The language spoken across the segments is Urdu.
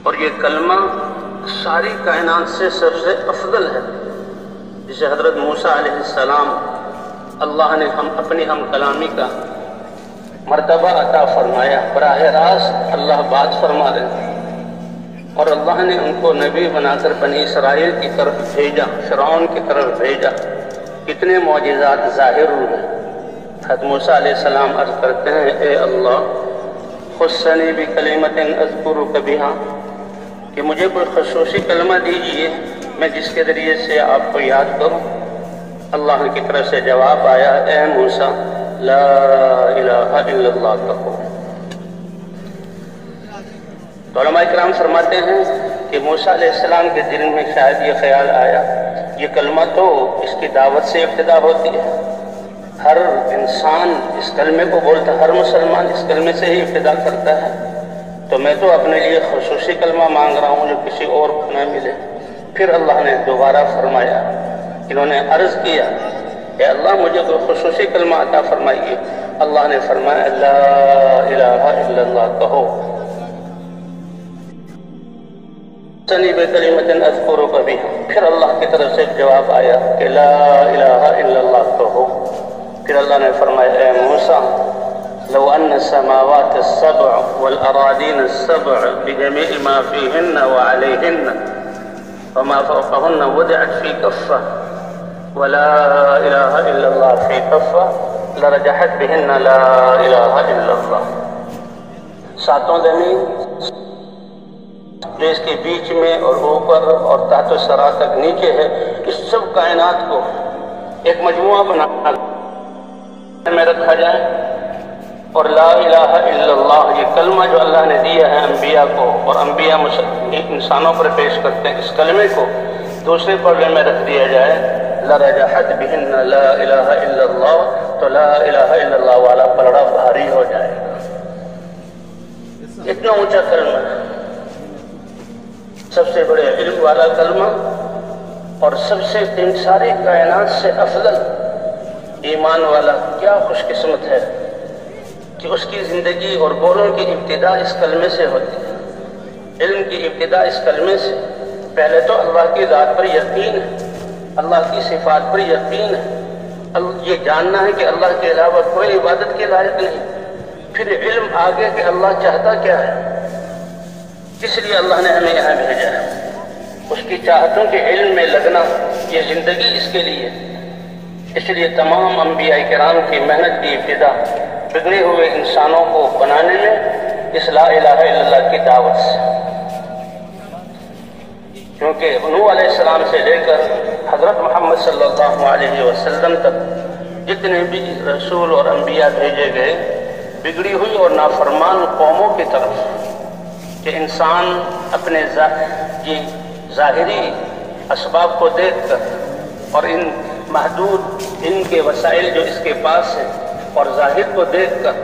اور یہ کلمہ ساری کائنات سے سب سے افضل ہے، جسے حضرت موسیٰ علیہ السلام اللہ نے اپنی ہم کلامی کا مرتبہ عطا فرمایا، براہ راست اللہ بات فرما رہے ہیں، اور اللہ نے ان کو نبی بنا کر بنی اسرائیل کی طرف بھیجا، فرعون کی طرف بھیجا، کتنے معجزات ظاہر ہوئے۔ حضرت موسیٰ علیہ السلام عرض کرتے ہیں، اے اللہ خصنی بکلمۃ اذکرک بہا، کہ مجھے کوئی خصوصی کلمہ دیجئے میں جس کے ذریعے سے آپ کو یاد کروں۔ اللہ کی طرف سے جواب آیا، اے موسیٰ لا الہ الا اللہ کہو۔ تو علماء کرام فرماتے ہیں کہ موسیٰ علیہ السلام کے دل میں شاید یہ خیال آیا، یہ کلمہ تو اس کی دعوت سے ابتدا ہوتی ہے، ہر انسان اس کلمے کو بولتا، ہر مسلمان اس کلمے سے ہی ابتدا کرتا ہے، تو میں تو اپنے لیے خصوصی کلمہ مانگ رہا ہوں جو کسی اور کو نہ ملے۔ پھر اللہ نے دوبارہ فرمایا، انہوں نے عرض کیا، اے اللہ مجھے کوئی خصوصی کلمہ عطا فرمائیے۔ اللہ نے فرمایا لا الہ الا اللہ کہو۔ سنی بکلمۃ اذکرک بہا، پھر اللہ کی طرف سے جواب آیا کہ لا الہ الا اللہ کہو۔ پھر اللہ نے فرمایا، اے موسیٰ لو ان السماوات السبع والاراضین السبع بجميع ما فيهن وعليهن وما فوقهن وضعت في كفة ولا إله إلا الله في كفة لرجحت بهن لا إله إلا الله۔ ساتوں زمین جو اس کے بیچ میں اور اوپر اور تحت و سرا تک نیچے ہے، اس سب کائنات کو ایک مجموعہ بنا میں رکھا جائے، اور لا الہ الا اللہ یہ کلمہ جو اللہ نے دیا ہے انبیاء کو، اور انبیاء انسانوں پر پیش کرتے ہیں، اس کلمے کو دوسرے پردے میں رکھ دیا جائے، لرجحت بہن لا الہ الا اللہ، تو لا الہ الا اللہ والا پلڑا بھاری ہو جائے گا۔ اتنا اونچا کلمہ ہے، سب سے بڑے علم والا کلمہ، اور سب سے ان ساری کائنات سے افضل ایمان والا کیا خوش قسمت ہے کہ اس کی زندگی اور بولوں کی ابتدا اس کلمے سے ہوتی ہے، علم کی ابتدا اس کلمے سے۔ پہلے تو اللہ کی ذات پر یقین ہے، اللہ کی صفات پر یقین ہے، یہ جاننا ہے کہ اللہ کے علاوہ کوئی عبادت کے لائق نہیں، پھر علم آگے کہ اللہ چاہتا کیا ہے، اس لیے اللہ نے ہمیں یہاں بھیجا ہے، اس کی چاہتوں کے علم میں لگنا، یہ زندگی اس کے لیے۔ اس لیے تمام انبیاء کرام کی محنت کی ابتدا بگڑے ہوئے انسانوں کو بنانے میں اس لا الہ الا اللہ کی دعوت سے، کیونکہ نوح علیہ السلام سے لے کر حضرت محمد صلی اللہ علیہ وسلم تک جتنے بھی رسول اور انبیاء بھیجے گئے، بگڑی ہوئی اور نافرمان قوموں کی طرف، کہ انسان اپنے ظاہری اسباب کو دیکھ کر اور ان محدود ان کے وسائل جو اس کے پاس ہیں، اور ظاہر کو دیکھ کر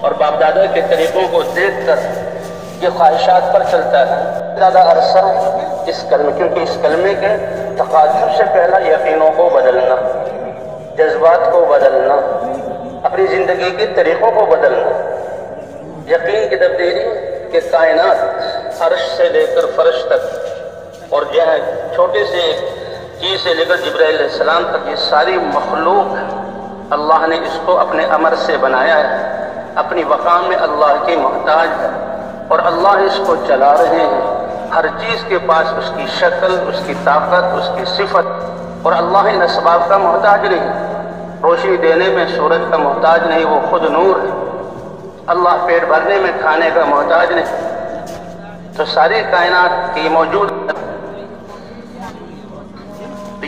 اور باپ دادا کے طریقوں کو دیکھ کر یہ خواہشات پر چلتا ہے، زیادہ عرصہ اس کلمے، کیونکہ اس کلمے کے تقاضوں سے پہلا یقینوں کو بدلنا، جذبات کو بدلنا، اپنی زندگی کے طریقوں کو بدلنا، یقین کی تبدیلی کہ کائنات عرش سے لے کر فرش تک، اور جو ہے چھوٹے سے چیز سے لے کر جبرائیل علیہ السلام تک، یہ ساری مخلوق اللہ نے اس کو اپنے امر سے بنایا ہے، اپنی بقا میں اللہ کی محتاج ہے، اور اللہ اس کو چلا رہے ہیں، ہر چیز کے پاس اس کی شکل، اس کی طاقت، اس کی صفت، اور اللہ ان اسباب کا محتاج نہیں، روشنی دینے میں سورج کا محتاج نہیں، وہ خود نور ہے، اللہ پیٹ بھرنے میں کھانے کا محتاج نہیں، تو ساری کائنات کی موجود ہے۔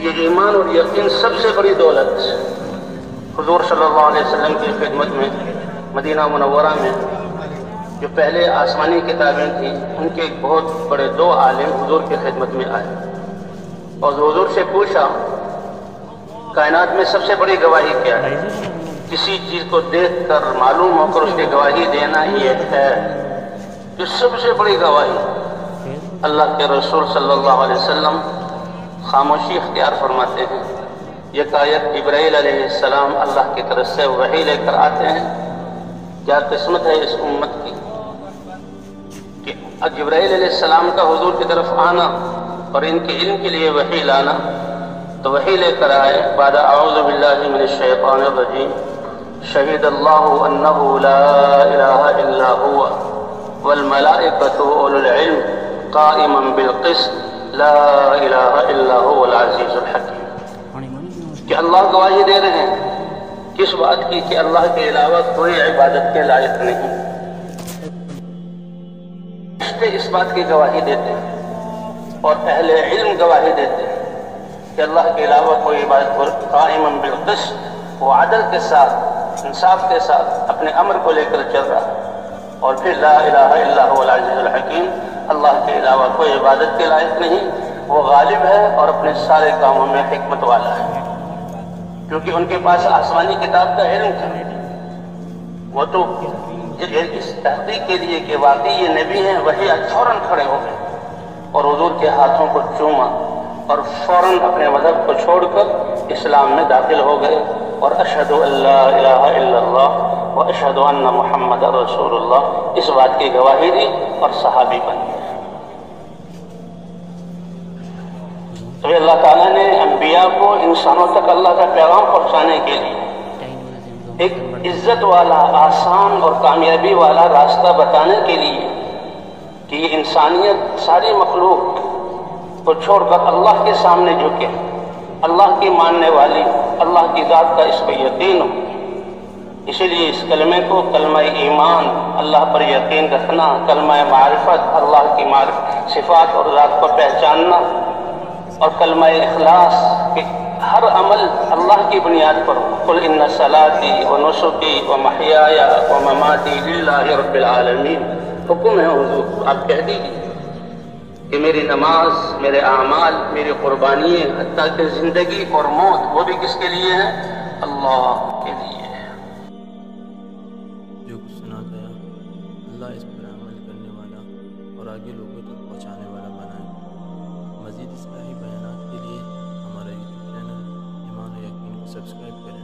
یہ ایمان اور یقین سب سے بڑی دولت حضور صلی اللہ علیہ وسلم کی خدمت میں مدینہ منورہ میں جو پہلے آسمانی کتابیں تھیں، ان کے ایک بہت بڑے دو عالم حضور کی خدمت میں آئے اور حضور سے پوچھا، کائنات میں سب سے بڑی گواہی کیا ہے؟ کسی چیز کو دیکھ کر معلوم ہو کر اس کی گواہی دینا یہ ہے جو سب سے بڑی گواہی۔ اللہ کے رسول صلی اللہ علیہ وسلم خاموشی اختیار فرماتے ہیں، یکایک جبرائیل علیہ السلام اللہ کی طرف سے وحی لے کر آتے ہیں۔ کیا قسمت ہے اس امت کی کہ اور جبرائیل علیہ السلام کا حضور کی طرف آنا اور ان کے علم کے لیے وحی لانا، تو وحی لے کر آئے بعد اعوذ باللہ من الشیطان الرجیم شہید اللہ انہ لا الہ الا هو والملائکۃ اولو العلم قائما بالقسط لا الہ الا هو العزیز الحکیم، کہ اللہ گواہی دے رہے ہیں کس بات کی کہ اللہ کے علاوہ کوئی عبادت کے لائق نہیں، اس بات کی گواہی دیتے ہیں اور اہل علم گواہی دیتے ہیں کہ اللہ کے علاوہ کوئی عبادت، قائما بالقسط، وہ عدل کے ساتھ انصاف کے ساتھ اپنے امر کو لے کر چل رہا ہے، اور پھر لا الہ الا هو العزیز الحکیم، اللہ کے علاوہ کوئی عبادت کے لائق نہیں، وہ غالب ہے اور اپنے سارے کاموں میں حکمت والا ہے، کیونکہ ان کے پاس آسمانی کتاب کا علم تھا، وہ تو اس تحقیق کے لیے کہ واقعی یہ نبی ہیں وہی فوراً کھڑے ہو گئے اور حضور کے ہاتھوں کو چوما اور فوراً اپنے مذہب کو چھوڑ کر اسلام میں داخل ہو گئے اور اشہد ان لا الہ الا اللہ و اشہد ان محمد رسول اللہ اس بات کی گواہی دی اور صحابی بن گئے۔ تو اللہ تعالیٰ نے انبیاء کو انسانوں تک اللہ کا پیغام پہنچانے کے لیے ایک عزت والا، آسان اور کامیابی والا راستہ بتانے کے لیے کہ یہ انسانیت ساری مخلوق کو چھوڑ کر اللہ کے سامنے جھکے، اللہ کی ماننے والی، اللہ کی ذات کا اس پہ یقین ہو، اسی لیے اس کلمے کو کلمہ ایمان، اللہ پر یقین رکھنا، کلمہ معرفت، اللہ کی صفات اور ذات کو پہچاننا، اور کلمہ اخلاص کہ ہر عمل اللہ کی بنیاد پر ہو، قل ان صلاتی و نسکی و محیای و مماتی للہ رب العالمین، حکم ہے حضور آپ کہہ دیجیے کہ میری نماز، میرے اعمال، میری قربانیاں، حتیٰ کہ زندگی اور موت وہ بھی کس کے لیے ہیں؟ اللہ کے لیے۔ جو کچھ سنا گیا اللہ اس پر عمل کرنے والا اور آگے لوگوں تک پہنچانے والا بنائے۔ مزید اصلاحی بیانات کے لیے ہمارا یوٹیوب چینل ایمان و یقین کو سبسکرائب کریں۔